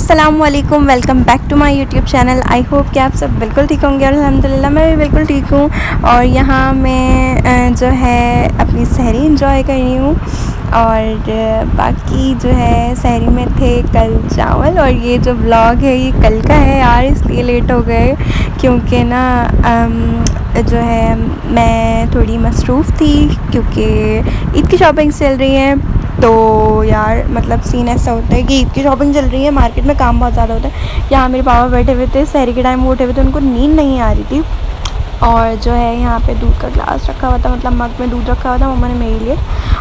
अस्सलामुअलैकुम, welcome back to my YouTube channel. I hope कि आप सब बिल्कुल ठीक होंगे और अल्हम्दुलिल्लाह मैं भी बिल्कुल ठीक हूँ। और यहाँ मैं जो है अपनी सहरी इंजॉय कर रही हूँ। और बाकी जो है सहरी में थे कल चावल, और ये जो व्लॉग है ये कल का है यार, इसलिए लेट हो गए क्योंकि ना जो है मैं थोड़ी मसरूफ़ थी क्योंकि ईद की शॉपिंग चल रही है। तो यार मतलब सीन ऐसा होता है कि ईद की शॉपिंग चल रही है, मार्केट में काम बहुत ज़्यादा होता है। यहाँ मेरे पापा बैठे हुए थे, सहरी के टाइम वो उठे हुए थे, उनको नींद नहीं आ रही थी। और जो है यहाँ पे दूध का ग्लास रखा हुआ था, मतलब मग में दूध रखा हुआ था मम्मा ने मेरे लिए।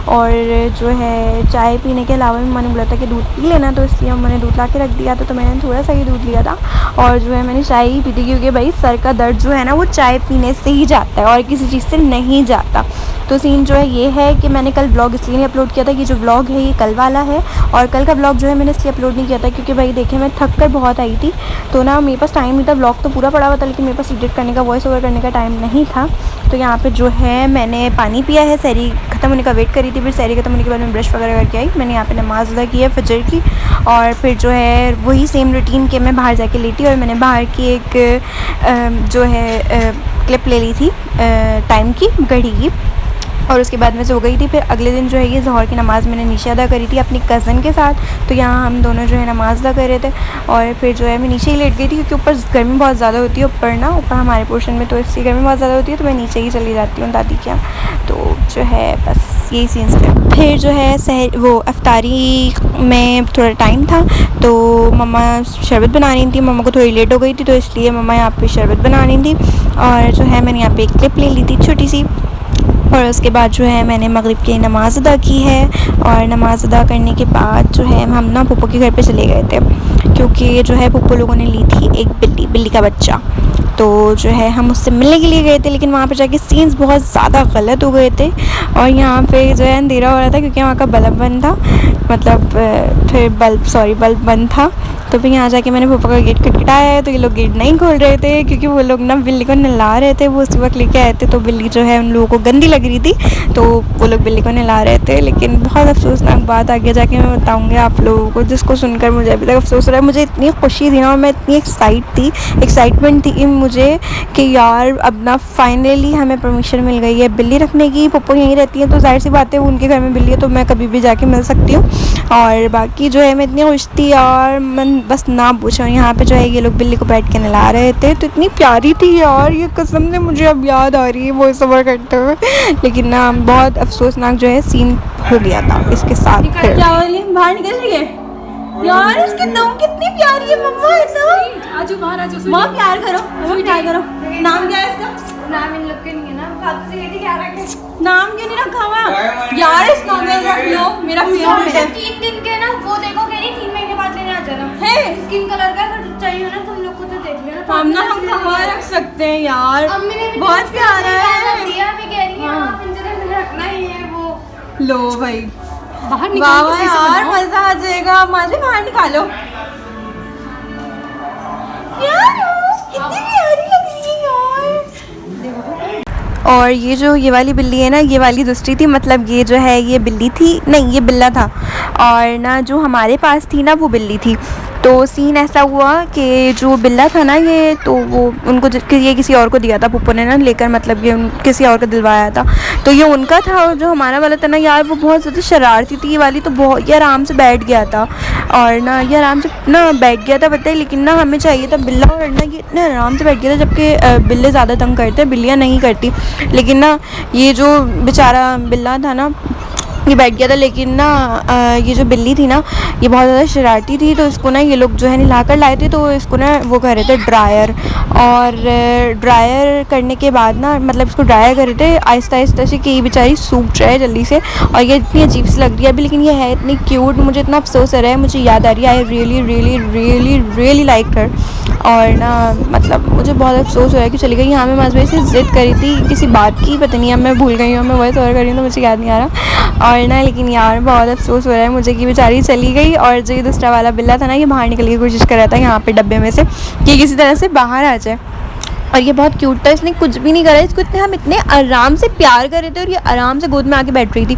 और जो है चाय पीने के अलावा मम्मा ने बोला था कि दूध पी लेना, तो इसलिए मम्मा ने दूध ला के रख दिया था। तो मैंने थोड़ा सा ही दूध लिया था और जो है मैंने चाय ही पी थी क्योंकि भाई सर का दर्द जो है ना वो चाय पीने से ही जाता है और किसी चीज़ से नहीं जाता। तो सीन जो है ये है कि मैंने कल व्लॉग इसलिए नहीं अपलोड किया था कि जो व्लॉग है ये कल वाला है। और कल का व्लॉग जो है मैंने इसलिए अपलोड नहीं किया था क्योंकि भाई देखे मैं थक कर बहुत आई थी, तो ना मेरे पास टाइम नहीं था। व्लॉग तो पूरा पड़ा हुआ था लेकिन मेरे पास एडिट करने का, वॉइस ओवर करने का टाइम नहीं था। तो यहाँ पे जो है मैंने पानी पिया है, सहरी ख़त्म होने का वेट करी थी। फिर सहरी ख़त्म होने के बाद मैं ब्रश वगैरह करके आई। मैंने यहाँ पे नमाज़ अदा की है फजर की, और फिर जो है वही सेम रूटीन के मैं बाहर जाके लेटी। और मैंने बाहर की एक जो है क्लिप ले ली थी टाइम की, घड़ी की, और उसके बाद मैं सो गई थी। फिर अगले दिन जो है ये ज़ोहर की नमाज़ मैंने नीचे अदा करी थी अपनी कज़न के साथ। तो यहाँ हम दोनों जो है नमाज़ अदा कर रहे थे और फिर जो है मैं नीचे ही लेट गई थी क्योंकि ऊपर गर्मी बहुत ज़्यादा होती है, ऊपर हमारे पोर्शन में, तो इसलिए गर्मी बहुत ज़्यादा होती है। तो मैं नीचे ही चली जाती हूँ दादी के यहाँ। तो जो है बस यही सीन्स थे। फिर जो है वो अफ्तारी में थोड़ा टाइम था तो मम्मा शरबत बना रही थी। मम्मा को थोड़ी लेट हो गई थी तो इसलिए मम्मा यहाँ पे शरबत बना रही थी। और जो है मैंने यहाँ पे एक क्लिप ले ली थी छोटी सी। और उसके बाद जो है मैंने मगरिब की नमाज़ अदा की है। और नमाज़ अदा करने के बाद जो है हम ना पुप्पो के घर पे चले गए थे क्योंकि जो है पुप्पो लोगों ने ली थी एक बिल्ली का बच्चा। तो जो है हम उससे मिलने के लिए गए थे, लेकिन वहाँ पर जाके सीन्स बहुत ज़्यादा गलत हो गए थे। और यहाँ पे जो है अंधेरा हो रहा था क्योंकि वहाँ का बल्ब बंद था, मतलब फिर बल्ब बंद था। तो फिर यहाँ जाके मैंने पापा का गेट खटखटाया है तो ये लोग गेट नहीं खोल रहे थे क्योंकि वो लोग ना बिल्ली को नहला रहे थे। वो उसी वक्त लेके आए थे तो बिल्ली जो है उन लोगों को गंदी लग रही थी, तो वो लोग बिल्ली को नहला रहे थे। लेकिन बहुत अफसोसनाक बात आगे जाके मैं बताऊँगी आप लोगों को, जिसको सुनकर मुझे अभी तक अफसोस हो रहा है। मुझे इतनी खुशी थी ना और मैं इतनी एक्साइटमेंट थी मुझे कि यार अब ना फाइनली हमें परमिशन मिल गई है बिल्ली रखने की। पप्पो यहीं रहती है तो जाहिर सी बात है उनके घर में बिल्ली है तो मैं कभी भी जाके मिल सकती हूँ। और बाकी जो है मैं इतनी खुश थी यार, मन बस ना पूछो। यहाँ पे जो है ये लोग बिल्ली को बैठ के नहला रहे थे तो इतनी प्यारी थी यार, ये कसम से मुझे अब याद आ रही है वो सफ़र करते हुए। लेकिन ना बहुत अफसोसनाक जो है सीन हो गया था इसके साथ। फिर बाहर निकल रही है यार, इसकी दम कितनी प्यारी है मम्मा। आजू बाहर आजू माँ प्यार करो, प्यार करो। नाम क्या है इसका? नाम इन लोग के नहीं है ना, फालतू से कहती क्या रखे। नाम क्यों नहीं रखा हुआ यार? इस नाम में रख लो, मेरा फेवरेट है। 3 दिन के ना वो देखो कह रही 3 महीने बाद लेने आ जाना है। स्किन कलर का अगर चाहिए हो ना तुम लोग को तो देख लेना। हम कहाँ रख सकते हैं यार, अम्मी ने भी बहुत प्यारा है। दिया भी कह रही है आप पिंजरे में रखना ही है वो। लो भाई बाहर निकालो यार, मजा आ जाएगा। माजे बाहर निकालो यार, कितनी प्यारी लग रही है यार। और ये वाली बिल्ली है ना, ये वाली दूसरी थी, मतलब ये जो है ये बिल्ली थी नहीं ये बिल्ला था। और ना जो हमारे पास थी ना वो बिल्ली थी। तो सीन ऐसा हुआ कि जो बिल्ला था ना ये, तो वो उनको ये किसी और को दिया था पुप्पो ने ना लेकर, मतलब ये किसी और को दिलवाया था तो ये उनका था। और जो हमारा वाला था ना यार वो बहुत ज़्यादा शरारती थी ये वाली, तो बहुत ये आराम से बैठ गया था। और ना ये आराम से ना बैठ गया था पता है, लेकिन ना हमें चाहिए था बिल्ला, और ना ये इतना आराम से बैठ गया था, जबकि बिल्ले ज़्यादा तंग करते हैं, बिल्लियाँ नहीं करती। लेकिन ना ये जो बेचारा बिल्ला था ना ये बैठ गया था। लेकिन ना ये जो बिल्ली थी ना ये बहुत ज़्यादा शरारती थी, तो इसको ना ये लोग जो है नहला कर लाए थे। तो इसको ना वो कर रहे थे ड्रायर, और ड्रायर करने के बाद ना मतलब इसको ड्रायर कर रहे थे आहिस्ता आहिस्ता से कि ये बेचारी सूख जाए जल्दी से। और ये इतनी अजीब सी लग रही है अभी, लेकिन ये है इतनी क्यूट, मुझे इतना अफसोस हो रहा है, मुझे याद आ रही है। I really really really really like her. और ना मतलब मुझे बहुत अफसोस हो रहा है कि चली गई। यहाँ मैं माजबे से ज़िद करी थी किसी बात की, पता नहीं अब मैं भूल गई हूँ, मैं वॉइस ओवर कर रही हूँ तो मुझे याद नहीं आ रहा। और ना लेकिन यार बहुत अफसोस हो रहा है मुझे कि बेचारी चली गई। और जो ये दूसरा वाला बिल्ला था ना ये बाहर निकलने की कोशिश कर रहा था यहाँ पे डब्बे में से कि किसी तरह से बाहर आ जाए। और ये बहुत क्यूट था, इसने कुछ भी नहीं करा, इसको हम इतने आराम से प्यार कर रहे थे और ये आराम से गोद में आके बैठ रही थी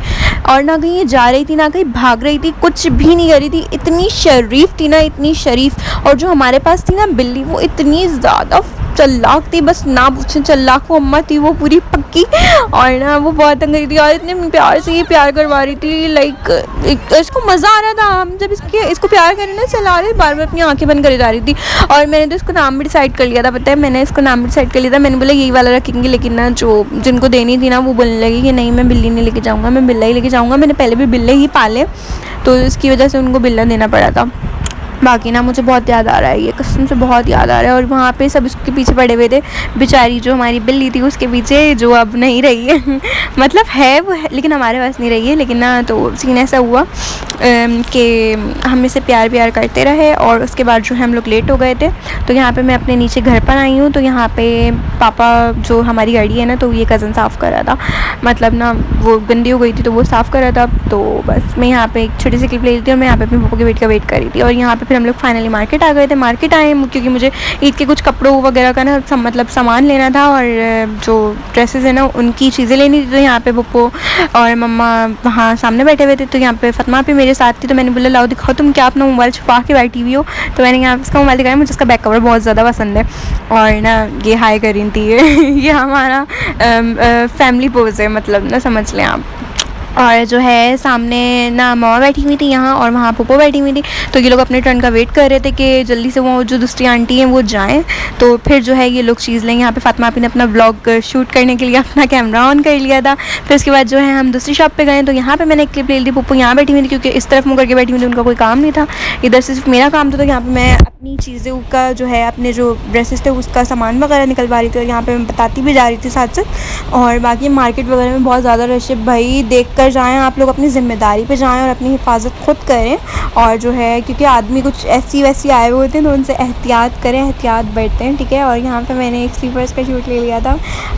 और ना कहीं ये जा रही थी ना कहीं भाग रही थी, कुछ भी नहीं कर रही थी। इतनी शरीफ थी ना, इतनी शरीफ। और जो हमारे पास थी ना बिल्ली, वो इतनी ज़्यादा चालाक थी, बस ना पूछे चालाक वो अम्मा थी, वो पूरी पक्की। और ना वो बहुत तंग रही थी और इतने प्यार से ये प्यार करवा रही थी, लाइक इसको मज़ा आ रहा था। हम जब इसको प्यार करें ना, चला रहे बार बार अपनी आंखें बंद करे जा रही थी। और मैंने तो इसको नाम भी डिसाइड कर लिया था, पता है, मैंने इसको नाम भी डिसाइड कर लिया था। मैंने बोला यही वाला रखेंगे, लेकिन ना जो जिनको देनी थी ना वो बोलने लगी कि नहीं मैं बिल्ली नहीं लेके जाऊँगा, मैं बिल्ला ही लेके जाऊँगा। मैंने पहले भी बिल्ले ही पाले, तो इसकी वजह से उनको बिल्ला देना पड़ा था। बाकी ना मुझे बहुत याद आ रहा है, ये कसम से बहुत याद आ रहा है। और वहाँ पे सब इसके पीछे पड़े हुए थे, बेचारी जो हमारी बिल्ली थी उसके पीछे, जो अब नहीं रही है मतलब है वो है, लेकिन हमारे पास नहीं रही है। लेकिन ना तो सीन ऐसा हुआ कि हम इसे प्यार करते रहे और उसके बाद जो है हम लोग लेट हो गए थे। तो यहाँ पे मैं अपने नीचे घर पर आई हूँ, तो यहाँ पे पापा जो हमारी गाड़ी है ना, तो ये कज़न साफ़ कर रहा था, मतलब ना वो गंदी हो गई थी तो वो साफ़ कर रहा था। तो बस मैं यहाँ पे एक छोटी सी क्लिप ले रही थी और मैं यहाँ पे अपने पापा के वेट कर रही थी। और यहाँ पे फिर हम लोग फाइनली मार्केट आ गए थे। मार्केट आए क्योंकि मुझे ईद के कुछ कपड़ों वगैरह का ना मतलब सामान लेना था और जो ड्रेसेस है ना उनकी चीज़ें लेनी थी। तो यहाँ पे पप्पो और मम्मा वहाँ सामने बैठे हुए थे, तो यहाँ पे फातिमा भी मेरे साथ थी। तो मैंने बोला लाओ दिखाओ तुम क्या अपना मोबाइल छुपा के बैठी हुई हो। तो मैंने यहाँ उसका मोबाइल दिखाया, मुझे उसका बैक कवर बहुत ज़्यादा पसंद है। और ना ये हाई कर रही थी ये हमारा फैमिली पोज है, मतलब ना समझ लें आप। और जो है सामने ना मामा बैठी हुई थी यहाँ और वहाँ पप्पो बैठी हुई थी। तो ये लोग अपने टर्न का वेट कर रहे थे कि जल्दी से वो जो दूसरी आंटी हैं वो जाएं, तो फिर जो है ये लोग चीज़ लेंगे। यहाँ पे फातिमा आपी ने अपना व्लॉग शूट करने के लिए अपना कैमरा ऑन कर लिया था। फिर उसके बाद जो है हम दूसरी शॉप पे गए, तो यहाँ पे मैंने एक क्लिप ले ली थी। पप्पो यहाँ बैठी हुई थी क्योंकि इस तरफ मुँह करके बैठी हुई थी, उनका कोई काम नहीं था, इधर से सिर्फ मेरा काम था। तो यहाँ पर मैं अपनी चीज़ों का जो है अपने जो ड्रेसेस थे उसका सामान वगैरह निकलवा रही थी और यहाँ पर मैं बताती भी जा रही थी साथ साथ। और बाकी मार्केट वगैरह में बहुत ज़्यादा रश है भाई, देख कर जाएँ आप लोग, अपनी ज़िम्मेदारी पे जाएं और अपनी हिफाजत खुद करें। और जो है क्योंकि आदमी कुछ ऐसी वैसी आए हुए होते हैं तो उनसे एहतियात करें, एहतियात बरतें, हैं, ठीक है। और यहाँ पे मैंने एक स्लीपर्स का शूट ले लिया था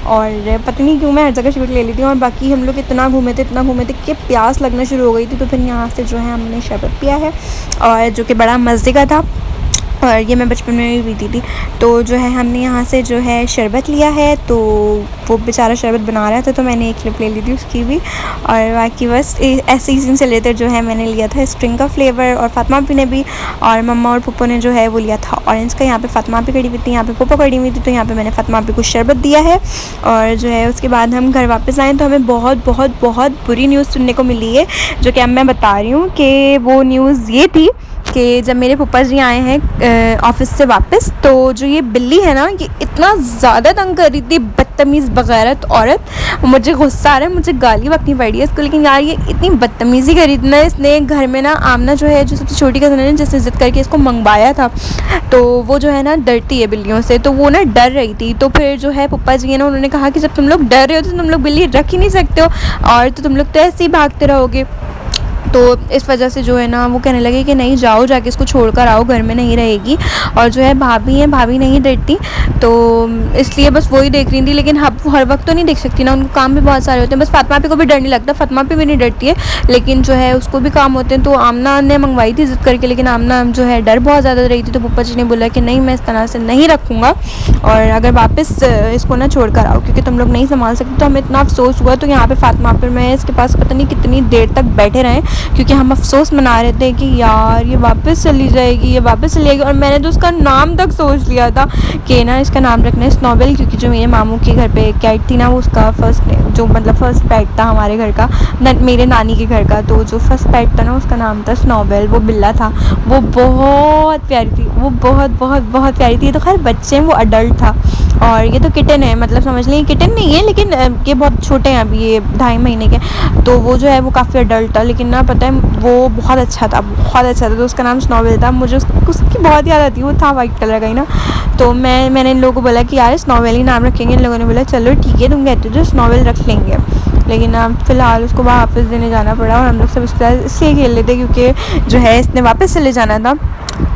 और पता नहीं क्यों मैं हर जगह शूट ले ली थी। और बाकी हम लोग इतना घूमे थे कि प्यास लगना शुरू हो गई थी। तो फिर यहाँ से जो है हमने शरबत पिया है और जो कि बड़ा मज़े का था और ये मैं बचपन में भी पीती थी। तो जो है हमने यहाँ से जो है शरबत लिया है, तो वो बेचारा शरबत बना रहा था तो मैंने एक क्लिप ले ली थी उसकी भी। और बाकी बस ऐसे ही से रिलेटेड जो है मैंने लिया था स्प्रिंग का फ्लेवर और फातिमा भी ने भी, और मम्मा और पप्पो ने जो है वो लिया था ऑरेंज का। यहाँ पे फातिमा भी खड़ी हुई थी, यहाँ पे पप्पो खड़ी हुई थी, तो यहाँ पे मैंने फातिमा भी को शरबत दिया है। और जो है उसके बाद हम घर वापस आए तो हमें बहुत बहुत बहुत बुरी न्यूज़ सुनने को मिली है, जो कि अब मैं बता रही हूँ कि वो न्यूज़ ये थी कि जब मेरे फूफा जी आए हैं ऑफ़िस से वापस, तो जो ये बिल्ली है ना ये इतना ज़्यादा तंग कर रही थी, बदतमीज़ बगैरत औरत। मुझे गुस्सा आ रहा है, मुझे गाली बकनी पड़ी है इसको, लेकिन यार ये इतनी बदतमीज़ी करी थी ना इसने। घर में ना आमना जो है जो सबसे छोटी कज़न है जिसने ज़िद करके इसको मंगवाया था, तो वो जो है ना डरती है बिल्लियों से, तो वो ना डर रही थी। तो फिर जो है पप्पा जी है ना उन्होंने कहा कि जब तुम लोग डर रहे हो तो तुम लोग बिल्ली रख ही नहीं सकते हो और तो तुम लोग तो ऐसे ही भागते रहोगे। तो इस वजह से जो है ना वो कहने लगे कि नहीं जाओ जाके इसको छोड़ कर आओ, घर में नहीं रहेगी। और जो है भाभी हैं, भाभी नहीं डरती, तो इसलिए बस वही देख रही थी। लेकिन हर वक्त तो नहीं देख सकती ना, उनको काम भी बहुत सारे होते हैं। बस फातिमा पे को भी डर नहीं लगता, फातिमा पे भी नहीं डरती है, लेकिन जो है उसको भी काम होते हैं। तो आमना ने मंगवाई थी ज़िद करके, लेकिन आमना जो है डर बहुत ज़्यादा रही थी। तो पप्पा जी ने बोला कि नहीं मैं इस तरह से नहीं रखूँगा और अगर वापस इसको ना छोड़ कर आओ क्योंकि तुम लोग नहीं संभाल सकते। तो हमें इतना अफसोस हुआ। तो यहाँ पर फातिमा पर मैं इसके पास पता नहीं कितनी देर तक बैठे रहें क्योंकि हम अफसोस मना रहे थे कि यार ये वापस चली जाएगी, ये वापस चली जाएगी। और मैंने तो उसका नाम तक सोच लिया था कि ना इसका नाम रखना है स्नोबेल, क्योंकि जो मेरे मामू के घर पे कैट थी ना वो उसका फर्स्ट पेट था हमारे घर का, मेरे नानी के घर का। तो जो फर्स्ट पेट था ना उसका नाम था स्नोबेल, वो बिल्ला था, वो बहुत प्यारी थी, वो बहुत बहुत बहुत प्यारी थी। ये तो खैर बच्चे हैं, वो अडल्ट था। और ये तो किटन है, मतलब समझ लें किटन नहीं है, लेकिन ये बहुत छोटे हैं अभी, ये 2.5 महीने के। तो वो जो है वो काफ़ी अडल्ट था, लेकिन ना पता है वो बहुत अच्छा था, बहुत अच्छा था। तो उसका नाम स्नोबेल था। मुझे उसकी बहुत याद आती है, वो था वाइट कलर का ही ना। तो मैंने इन लोगों को बोला कि यार स्नोबेल ही नाम रखेंगे। इन लोगों ने बोला चलो ठीक है तुम कहते हो तो स्नोबेल रख लेंगे। लेकिन अब फ़िलहाल उसको वापस देने जाना पड़ा और हम लोग सब इसके साथ इसलिए खेल लेते क्योंकि जो है इसने वापस चले जाना था।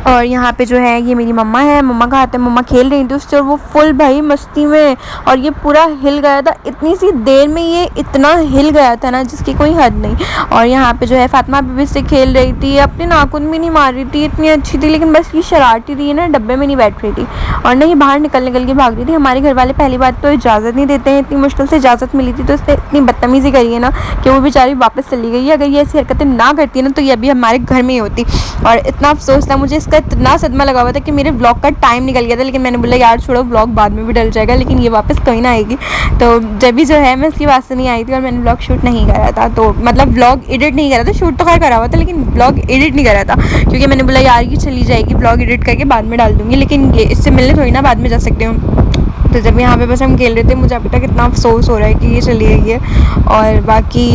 और यहाँ पे जो है ये मेरी मम्मा है, मम्मा का हाथ है, मम्मा खेल रही थी उससे और वो फुल भाई मस्ती में, और ये पूरा हिल गया था, इतनी सी देर में ये इतना हिल गया था ना जिसकी कोई हद नहीं। और यहाँ पे जो है फातिमा भी इससे खेल रही थी, अपने नाखून भी नहीं मार रही थी, इतनी अच्छी थी, लेकिन बस ये शरारती थी ना, डब्बे में नहीं बैठ रही थी और ना ही बाहर निकल के भाग रही थी। हमारे घर वाले पहली बात तो इजाज़त नहीं देते हैं, इतनी मुश्किल से इजाज़त मिली थी, तो इसने इतनी बदतमीज़ी करी है ना कि वो बेचारी वापस चली गई है। अगर ये ऐसी हरकतें ना करती है ना तो ये अभी हमारे घर में ही होती। और इतना अफसोस था मुझे, इसका इतना सदमा लगा हुआ था कि मेरे ब्लॉग का टाइम निकल गया था, लेकिन मैंने बोला यार छोड़ो, ब्लॉग बाद में भी डल जाएगा, लेकिन ये वापस कहीं ना आएगी। तो जब भी जो है मैं इसकी वास्ते नहीं आई थी और मैंने ब्लॉग शूट नहीं करा था, तो मतलब ब्लॉग एडिट नहीं करा था, शूट तो खैर करा हुआ था लेकिन ब्लॉग एडिट नहीं करा था, क्योंकि मैंने बोला यार ये चली जाएगी, ब्लॉग एडिट करके बाद में डाल दूँगी, लेकिन ये इससे मिलने थोड़ी ना बाद में जा सकते हो। तो जब यहाँ पे बस हम खेल रहे थे, मुझे अभी तक इतना अफसोस हो रहा है कि ये चली गई है। और बाकी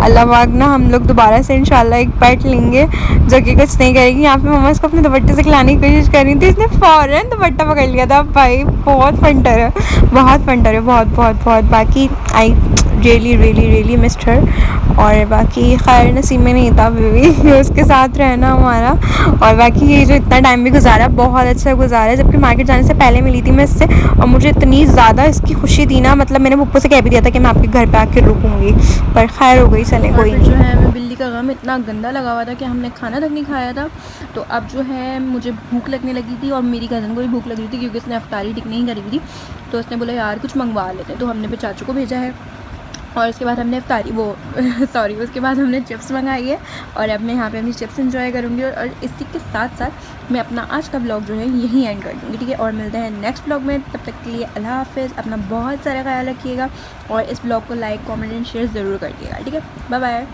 अल्लाह पाक ना हम लोग दोबारा से इंशाल्लाह एक पेट लेंगे जो कि कुछ नहीं करेगी। यहाँ पे मम्मा इसको अपने दुपट्टे से खिलाने की कोशिश कर रही थी, इसने फ़ौरन दुपट्टा पकड़ लिया था। भाई बहुत फंटर है, बहुत फंटर है, बहुत बहुत बहुत। बाकी आई रियली मिस्ड हर। और बाकी खैर नसीब में नहीं था बेबी उसके साथ रहना हमारा। और बाकी ये जो इतना टाइम भी गुजारा बहुत अच्छा गुजारा, जबकि मार्केट जाने से पहले मिली थी मैं इससे, और मुझे इतनी ज़्यादा इसकी खुशी थी ना, मतलब मैंने पप्पू से कह भी दिया था कि मैं आपके घर पे आके रुकूंगी, पर खैर हो गई, चले कोई नहीं। जो है मैं बिल्ली का गम इतना गंदा लगा हुआ था कि हमने खाना तक नहीं खाया था। तो अब जो है मुझे भूख लगने लगी थी और मेरी कज़न को भी भूख लग रही थी, क्योंकि उसने अफ्तारी ठीक नहीं करी थी। तो उसने बोला यार कुछ मंगवा लेते, तो हमने फिर चाचू को भेजा है। और उसके बाद हमने अफ्तारी सॉरी उसके बाद हमने चिप्स मंगाई है, और अब मैं यहाँ पे अपनी चिप्स एंजॉय करूँगी। और इसी के साथ साथ मैं अपना आज का ब्लॉग जो है यहीं एंड कर दूँगी, ठीक है। और मिलते हैं नेक्स्ट ब्लॉग में, तब तक के लिए अल्लाह हाफ़िज़, अपना बहुत सारा ख्याल रखिएगा और इस ब्लॉग को लाइक कमेंट एंड शेयर ज़रूर करिएगा, ठीक है। Bye bye.